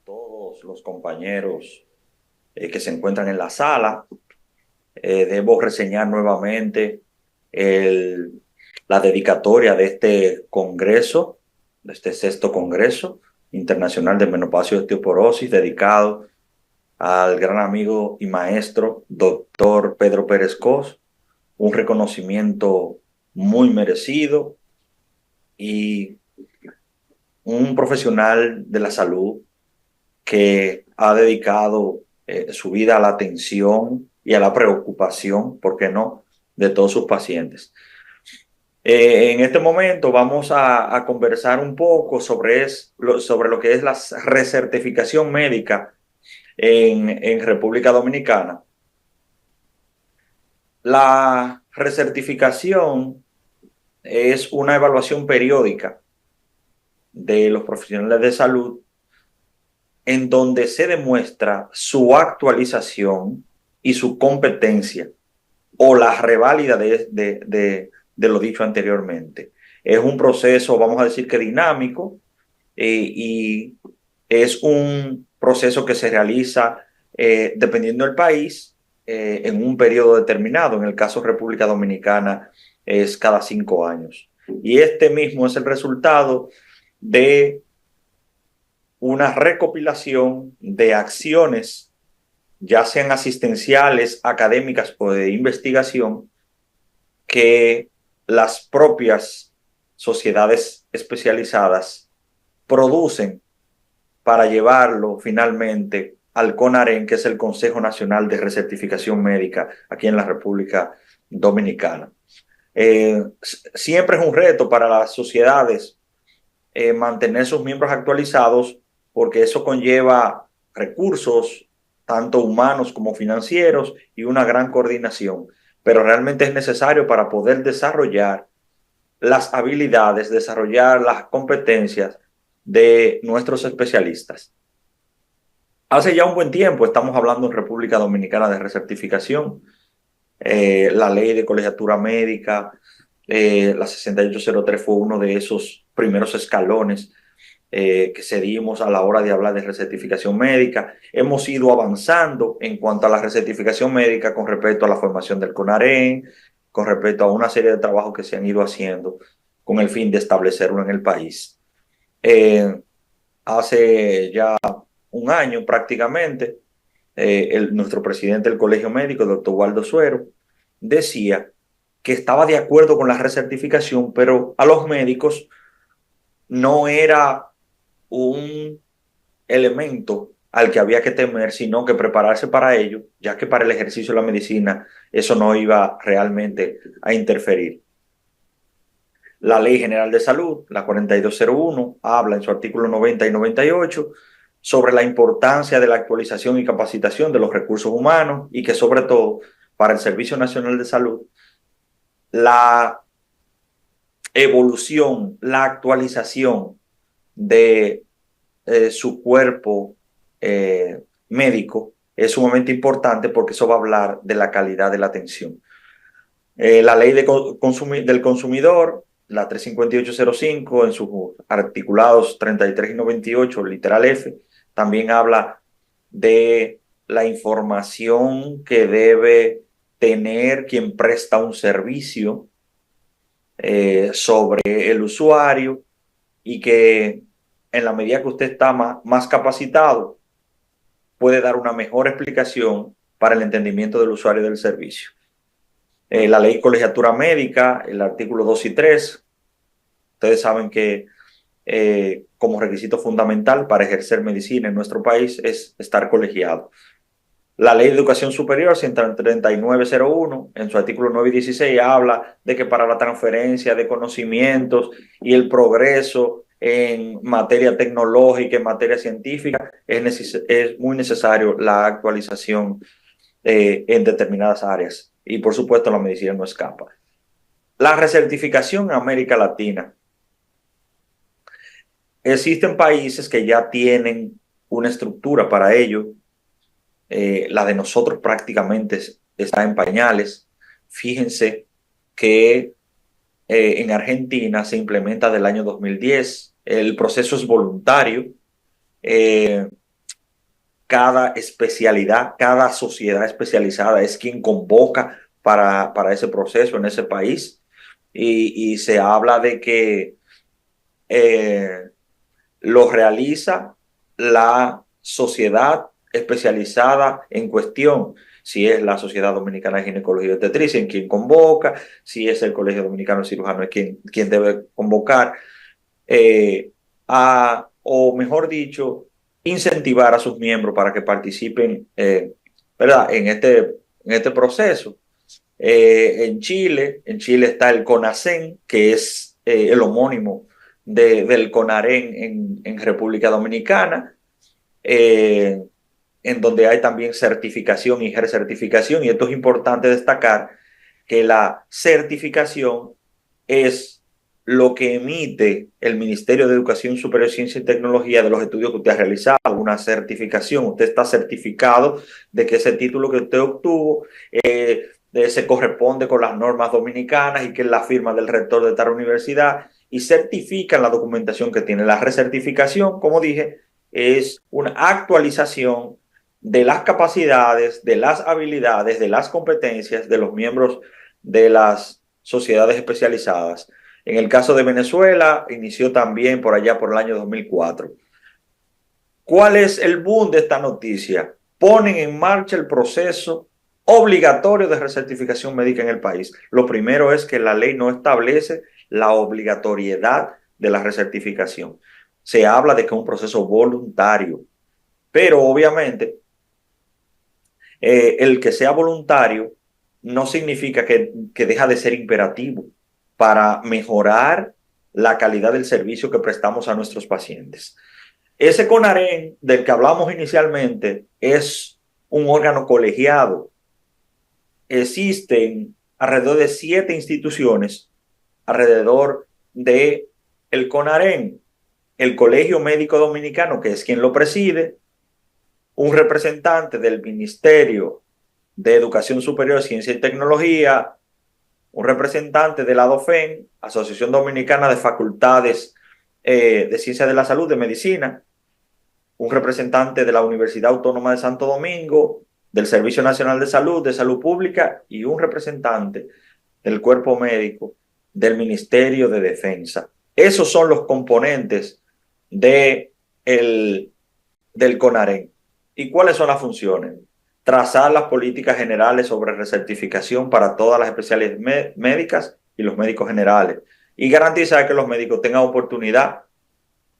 todos los compañeros que se encuentran en la sala. Debo reseñar nuevamente el- la dedicatoria de este congreso, de este sexto Congreso Internacional de Menopausia y Osteoporosis, dedicado al gran amigo y maestro, doctor Pedro Pérez Cos, un reconocimiento muy merecido y un profesional de la salud que ha dedicado su vida a la atención y a la preocupación, ¿por qué no?, de todos sus pacientes. En este momento vamos a conversar un poco sobre lo que es la recertificación médica en República Dominicana. La recertificación es una evaluación periódica de los profesionales de salud en donde se demuestra su actualización y su competencia o la reválida de lo dicho anteriormente. Es un proceso, vamos a decir que dinámico, y es un proceso que se realiza dependiendo del país en un periodo determinado. En el caso de República Dominicana es cada 5 años. Y este mismo es el resultado de una recopilación de acciones, ya sean asistenciales, académicas o de investigación, que las propias sociedades especializadas producen para llevarlo finalmente al CONAREN, que es el Consejo Nacional de Recertificación Médica aquí en la República Dominicana. Siempre es un reto para las sociedades mantener sus miembros actualizados, porque eso conlleva recursos, tanto humanos como financieros, y una gran coordinación. Pero realmente es necesario para poder desarrollar las habilidades, desarrollar las competencias de nuestros especialistas. Hace ya un buen tiempo estamos hablando en República Dominicana de recertificación. La ley de colegiatura médica, la 6803, fue uno de esos primeros escalones que cedimos a la hora de hablar de recertificación médica. Hemos ido avanzando en cuanto a la recertificación médica con respecto a la formación del CONAREN, con respecto a una serie de trabajos que se han ido haciendo con el fin de establecerlo en el país. Eh, Hace ya un año prácticamente, nuestro presidente del Colegio Médico, el doctor Waldo Suero, decía que estaba de acuerdo con la recertificación, pero a los médicos no era un elemento al que había que temer, sino que prepararse para ello, ya que para el ejercicio de la medicina eso no iba realmente a interferir. La Ley General de Salud, la 4201, habla en su artículo 90 y 98 sobre la importancia de la actualización y capacitación de los recursos humanos, y que sobre todo para el Servicio Nacional de Salud, la evolución, la actualización de su cuerpo médico es sumamente importante, porque eso va a hablar de la calidad de la atención. La ley del consumidor, la 35805, en sus articulados 33 y 98, literal F, también habla de la información que debe tener quien presta un servicio sobre el usuario, y que en la medida que usted está más capacitado, puede dar una mejor explicación para el entendimiento del usuario del servicio. La ley colegiatura médica, el artículo 2 y 3, ustedes saben que como requisito fundamental para ejercer medicina en nuestro país es estar colegiado. La ley de educación superior 13901, en su artículo 9 y 16, habla de que para la transferencia de conocimientos y el progreso en materia tecnológica, en materia científica, es muy necesario la actualización en determinadas áreas. Y por supuesto la medicina no escapa. La recertificación en América Latina. Existen países que ya tienen una estructura para ello. La de nosotros prácticamente está en pañales. Fíjense que en Argentina se implementa del año 2010. El proceso es voluntario. cada especialidad, cada sociedad especializada es quien convoca para ese proceso en ese país. Y se habla de que eh, lo realiza la sociedad especializada en cuestión, si es la Sociedad Dominicana de Ginecología y Obstetricia en quien convoca, si es el Colegio Dominicano de Cirujanos es quien debe convocar, o mejor dicho, incentivar a sus miembros para que participen, ¿verdad? En este proceso. En Chile está el CONACEN, que es el homónimo del CONAREN en República Dominicana, eh, en donde hay también certificación y recertificación, y esto es importante destacar que la certificación es lo que emite el Ministerio de Educación Superior, Ciencia y Tecnología de los estudios que usted ha realizado, una certificación. Usted está certificado de que ese título que usted obtuvo se corresponde con las normas dominicanas y que es la firma del rector de tal universidad y certifican la documentación que tiene. La recertificación, como dije, es una actualización de las capacidades, de las habilidades, de las competencias de los miembros de las sociedades especializadas. En el caso de Venezuela, inició también por allá por el año 2004. ¿Cuál es el boom de esta noticia? Ponen en marcha el proceso obligatorio de recertificación médica en el país. Lo primero es que la ley no establece la obligatoriedad de la recertificación. Se habla de que es un proceso voluntario, pero obviamente el que sea voluntario no significa que deja de ser imperativo para mejorar la calidad del servicio que prestamos a nuestros pacientes. Ese CONAREN del que hablamos inicialmente es un órgano colegiado. Existen alrededor de 7 instituciones alrededor de el CONAREN, el Colegio Médico Dominicano, que es quien lo preside, un representante del Ministerio de Educación Superior, Ciencia y Tecnología, un representante de la DOFEN, Asociación Dominicana de Facultades de Ciencias de la Salud, de Medicina, un representante de la Universidad Autónoma de Santo Domingo, del Servicio Nacional de Salud Pública, y un representante del cuerpo médico del Ministerio de Defensa. Esos son los componentes del CONAREN. ¿Y cuáles son las funciones? Trazar las políticas generales sobre recertificación para todas las especialidades médicas y los médicos generales, y garantizar que los médicos tengan oportunidad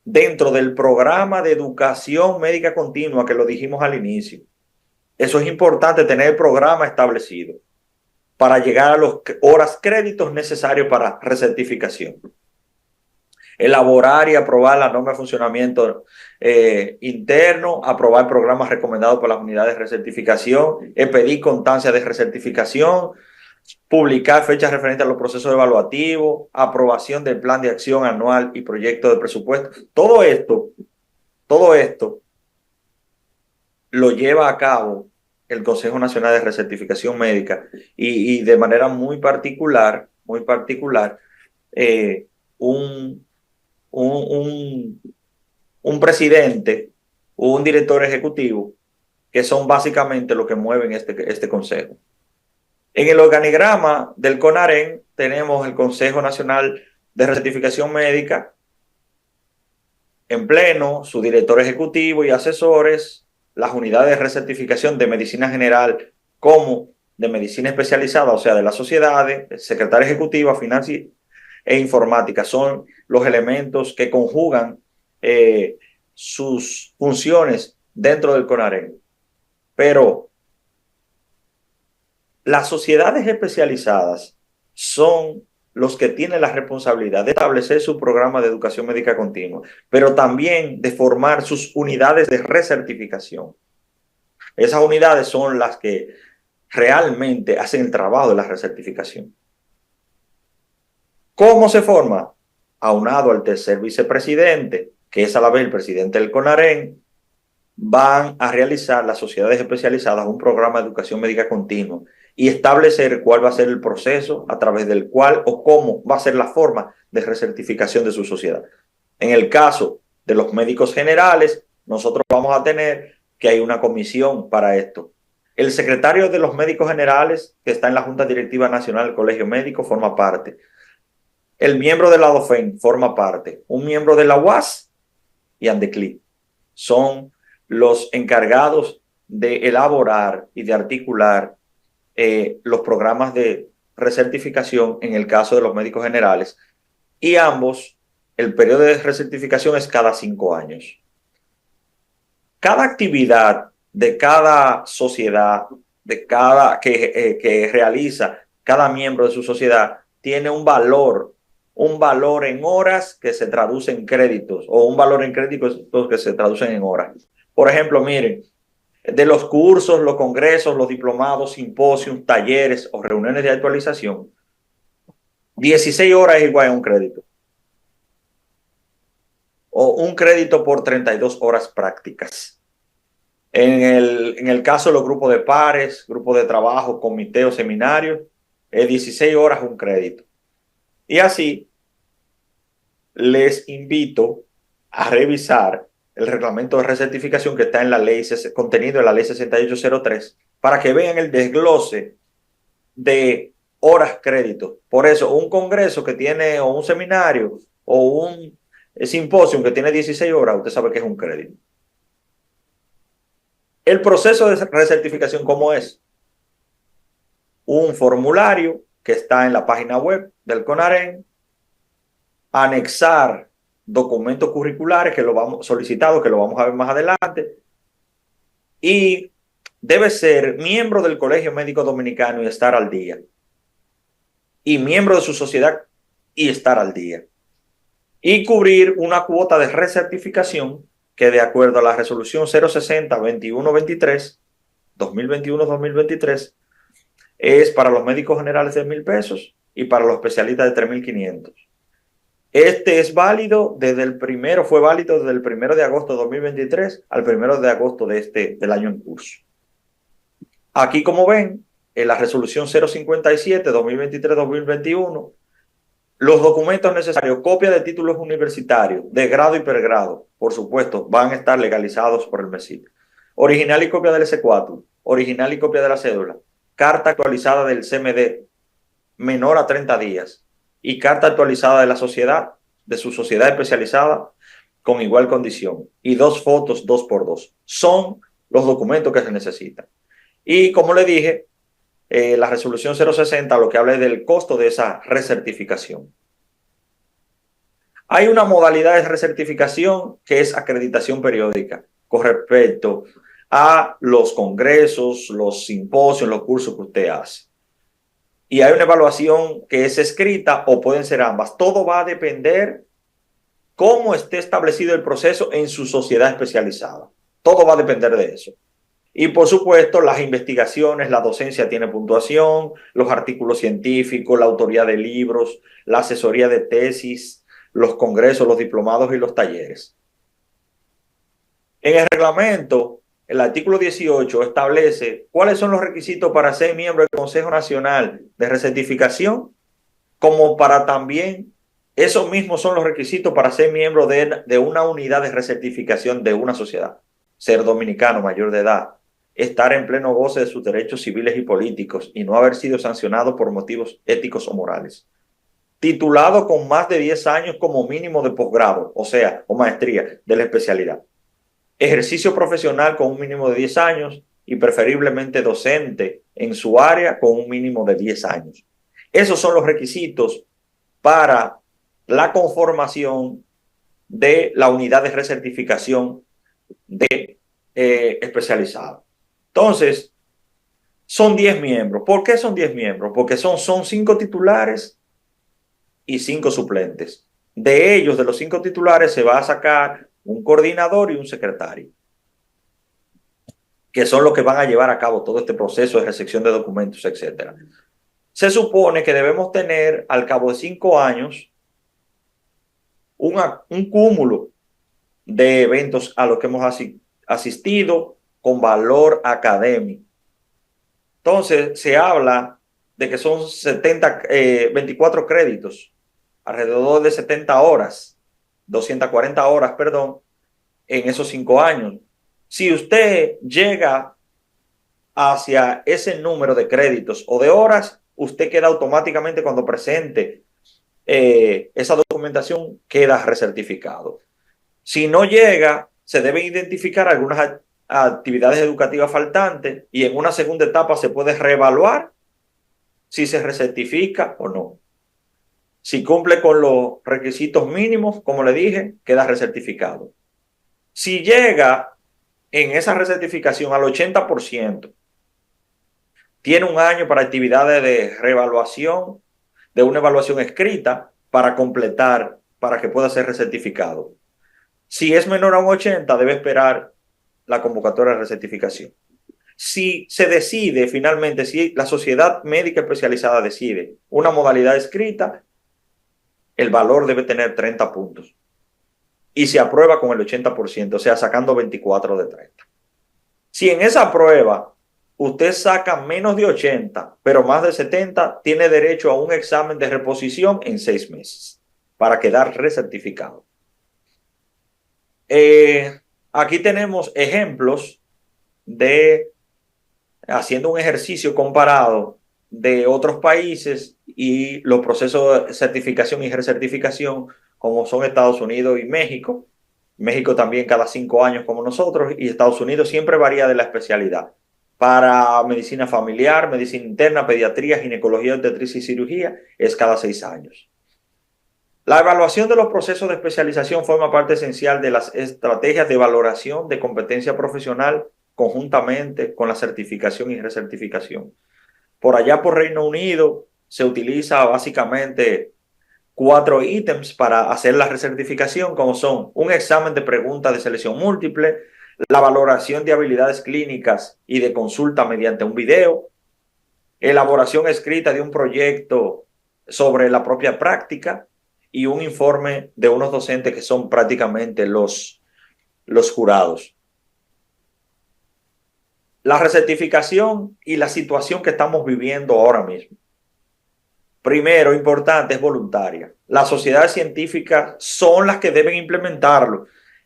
dentro del programa de educación médica continua que lo dijimos al inicio. Eso es importante, tener el programa establecido para llegar a las horas créditos necesarios para recertificación. Elaborar y aprobar la norma de funcionamiento interno, aprobar programas recomendados por las unidades de recertificación, pedir constancia de recertificación, publicar fechas referentes a los procesos evaluativos, aprobación del plan de acción anual y proyecto de presupuesto. Todo esto lo lleva a cabo el Consejo Nacional de Recertificación Médica y de manera muy particular, un un presidente o un director ejecutivo, que son básicamente los que mueven este consejo. En el organigrama del CONAREN tenemos el Consejo Nacional de Recertificación Médica en pleno, su director ejecutivo y asesores, las unidades de recertificación de medicina general como de medicina especializada, o sea, de las sociedades, secretaria ejecutiva, finanzas e informática. Son los elementos que conjugan sus funciones dentro del CONAREN. Pero las sociedades especializadas son los que tienen la responsabilidad de establecer su programa de educación médica continua, pero también de formar sus unidades de recertificación. Esas unidades son las que realmente hacen el trabajo de la recertificación. ¿Cómo se forma? Aunado al tercer vicepresidente, que es a la vez el presidente del CONAREN, van a realizar las sociedades especializadas un programa de educación médica continua y establecer cuál va a ser el proceso a través del cual o cómo va a ser la forma de recertificación de su sociedad. En el caso de los médicos generales, nosotros vamos a tener que hay una comisión para esto. El secretario de los médicos generales, que está en la Junta Directiva Nacional del Colegio Médico, forma parte. El miembro de la DOFEN forma parte. Un miembro de la UAS y ANDECLI son los encargados de elaborar y de articular los programas de recertificación en el caso de los médicos generales. Y ambos, el periodo de recertificación es cada 5 años. Cada actividad de cada sociedad, que realiza cada miembro de su sociedad, tiene un valor en horas que se traduce en créditos, o un valor en créditos que se traducen en horas. Por ejemplo, miren, de los cursos, los congresos, los diplomados, simposios, talleres o reuniones de actualización, 16 horas es igual a un crédito. O un crédito por 32 horas prácticas. En el caso de los grupos de pares, grupos de trabajo, comité o seminario, es 16 horas un crédito. Y así les invito a revisar el reglamento de recertificación que está en la ley, contenido en la ley 6803, para que vean el desglose de horas crédito. Por eso, un congreso que tiene, o un seminario, o un simposio que tiene 16 horas, usted sabe que es un crédito. El proceso de recertificación, ¿cómo es? Un formulario que está en la página web del CONAREN, anexar documentos curriculares que lo vamos solicitado, que lo vamos a ver más adelante, y debe ser miembro del Colegio Médico Dominicano y estar al día, y miembro de su sociedad y estar al día, y cubrir una cuota de recertificación que, de acuerdo a la resolución 060-2123 2021-2023, es para los médicos generales de 1,000 pesos y para los especialistas de 3,500. Este es válido fue válido desde el 1 de agosto de 2023 al 1 de agosto del año en curso. Aquí, como ven, en la resolución 057-2023-2021, los documentos necesarios, copia de títulos universitarios, de grado y pregrado, por supuesto, van a estar legalizados por el MESID. Original y copia del S4, original y copia de la cédula, carta actualizada del CMD menor a 30 días y carta actualizada de la sociedad, de su sociedad especializada con igual condición, y 2 fotos 2x2. Son los documentos que se necesitan. Y como le dije, la resolución 060 lo que habla es del costo de esa recertificación. Hay una modalidad de recertificación que es acreditación periódica con respecto a los congresos, los simposios, los cursos que usted hace. Y hay una evaluación que es escrita o pueden ser ambas. Todo va a depender cómo esté establecido el proceso en su sociedad especializada. Todo va a depender de eso. Y por supuesto, las investigaciones, la docencia tiene puntuación, los artículos científicos, la autoría de libros, la asesoría de tesis, los congresos, los diplomados y los talleres. En el reglamento, el artículo 18 establece cuáles son los requisitos para ser miembro del Consejo Nacional de Recertificación, como para también, esos mismos son los requisitos para ser miembro de una unidad de recertificación de una sociedad. Ser dominicano mayor de edad, estar en pleno goce de sus derechos civiles y políticos y no haber sido sancionado por motivos éticos o morales. Titulado con más de 10 años como mínimo de posgrado, o maestría de la especialidad. Ejercicio profesional con un mínimo de 10 años y preferiblemente docente en su área con un mínimo de 10 años. Esos son los requisitos para la conformación de la unidad de recertificación de especializado. Entonces, son 10 miembros. ¿Por qué son 10 miembros? Porque son 5 titulares y 5 suplentes. De ellos, de los 5 titulares, se va a sacar un coordinador y un secretario, que son los que van a llevar a cabo todo este proceso de recepción de documentos, etc. Se supone que debemos tener, al cabo de 5 años, un cúmulo de eventos a los que hemos asistido con valor académico. Entonces, se habla de que son 24 créditos, alrededor de 70 horas, 240 horas, perdón, en esos 5 años. Si usted llega hacia ese número de créditos o de horas, usted queda automáticamente cuando presente esa documentación, queda recertificado. Si no llega, se deben identificar algunas actividades educativas faltantes y en una segunda etapa se puede reevaluar si se recertifica o no. Si cumple con los requisitos mínimos, como le dije, queda recertificado. Si llega en esa recertificación al 80%, tiene un año para actividades de reevaluación, de una evaluación escrita para completar, para que pueda ser recertificado. Si es menor a un 80, debe esperar la convocatoria de recertificación. Si se decide finalmente, si la sociedad médica especializada decide una modalidad escrita, el valor debe tener 30 puntos. Y se aprueba con el 80%, o sea, sacando 24 de 30. Si en esa prueba usted saca menos de 80, pero más de 70, tiene derecho a un examen de reposición en 6 meses para quedar recertificado. Aquí tenemos ejemplos de haciendo un ejercicio comparado de otros países y los procesos de certificación y recertificación, como son Estados Unidos y México. México también cada 5 años como nosotros, y Estados Unidos siempre varía de la especialidad. Para medicina familiar, medicina interna, pediatría, ginecología, obstetricia y cirugía es cada 6 años. La evaluación de los procesos de especialización forma parte esencial de las estrategias de valoración de competencia profesional conjuntamente con la certificación y recertificación. Por allá por Reino Unido se utiliza básicamente 4 ítems para hacer la recertificación, como son un examen de preguntas de selección múltiple, la valoración de habilidades clínicas y de consulta mediante un video, elaboración escrita de un proyecto sobre la propia práctica y un informe de unos docentes que son prácticamente los jurados. La recertificación y la situación que estamos viviendo ahora mismo. Primero, importante, es voluntaria. Las sociedades científicas son las que deben implementarlo.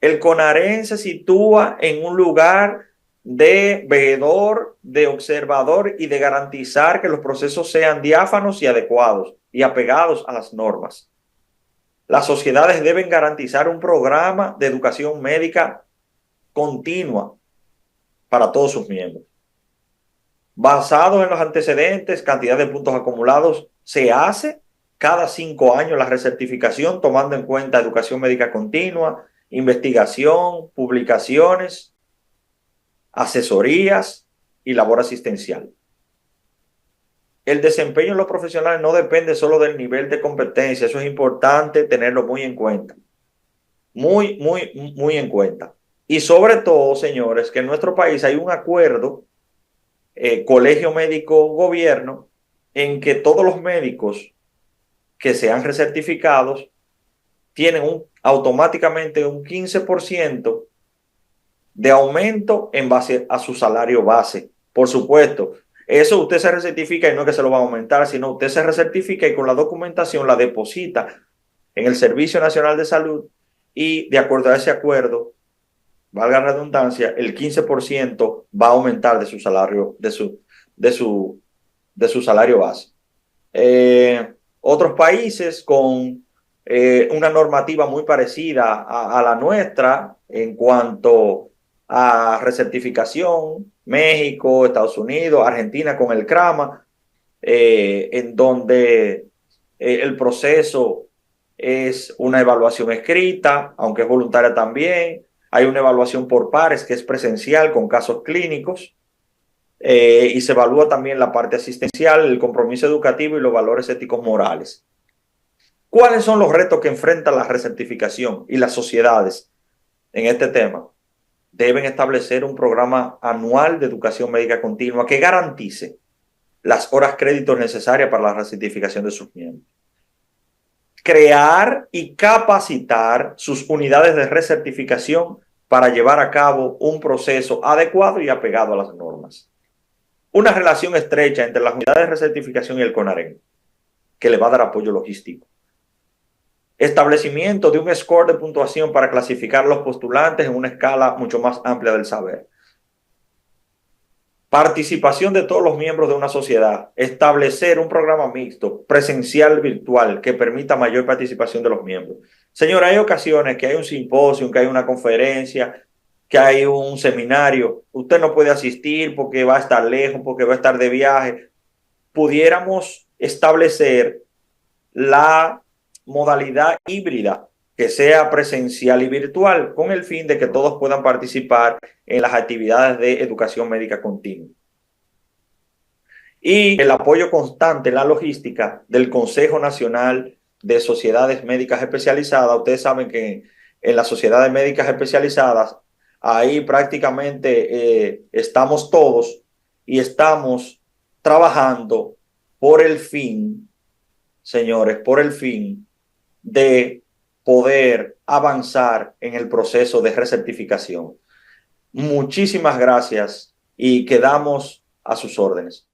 El CONAREN se sitúa en un lugar de veedor, de observador y de garantizar que los procesos sean diáfanos y adecuados y apegados a las normas. Las sociedades deben garantizar un programa de educación médica continua para todos sus miembros. Basado en los antecedentes, cantidad de puntos acumulados, se hace cada 5 años la recertificación tomando en cuenta educación médica continua, investigación, publicaciones, asesorías y labor asistencial. El desempeño en los profesionales no depende solo del nivel de competencia, eso es importante tenerlo muy en cuenta. Muy en cuenta. Y sobre todo, señores, que en nuestro país hay un acuerdo, colegio médico-gobierno, en que todos los médicos que sean recertificados tienen automáticamente un 15% de aumento en base a su salario base. Por supuesto, eso usted se recertifica y no es que se lo va a aumentar, sino usted se recertifica y con la documentación la deposita en el Servicio Nacional de Salud y de acuerdo a ese acuerdo, valga la redundancia, el 15% va a aumentar de su salario, de su salario base. Otros países con una normativa muy parecida a la nuestra en cuanto a recertificación, México, Estados Unidos, Argentina con el CRAMA, en donde el proceso es una evaluación escrita, aunque es voluntaria también. Hay una evaluación por pares que es presencial con casos clínicos. Y se evalúa también la parte asistencial, el compromiso educativo y los valores éticos morales. ¿Cuáles son los retos que enfrenta la recertificación y las sociedades en este tema? Deben establecer un programa anual de educación médica continua que garantice las horas créditos necesarias para la recertificación de sus miembros. Crear y capacitar sus unidades de recertificación para llevar a cabo un proceso adecuado y apegado a las normas. Una relación estrecha entre las unidades de recertificación y el CONAREN, que le va a dar apoyo logístico. Establecimiento de un score de puntuación para clasificar a los postulantes en una escala mucho más amplia del saber. Participación de todos los miembros de una sociedad. Establecer un programa mixto, presencial, virtual, que permita mayor participación de los miembros. Señora, hay ocasiones que hay un simposio, que hay una conferencia, que hay un seminario. Usted no puede asistir porque va a estar lejos, porque va a estar de viaje. Pudiéramos establecer la modalidad híbrida, que sea presencial y virtual, con el fin de que todos puedan participar en las actividades de educación médica continua. Y el apoyo constante en la logística del Consejo Nacional de Sociedades Médicas Especializadas. Ustedes saben que en las sociedades médicas especializadas, ahí prácticamente estamos todos y estamos trabajando por el fin, señores, por el fin de poder avanzar en el proceso de recertificación. Muchísimas gracias y quedamos a sus órdenes.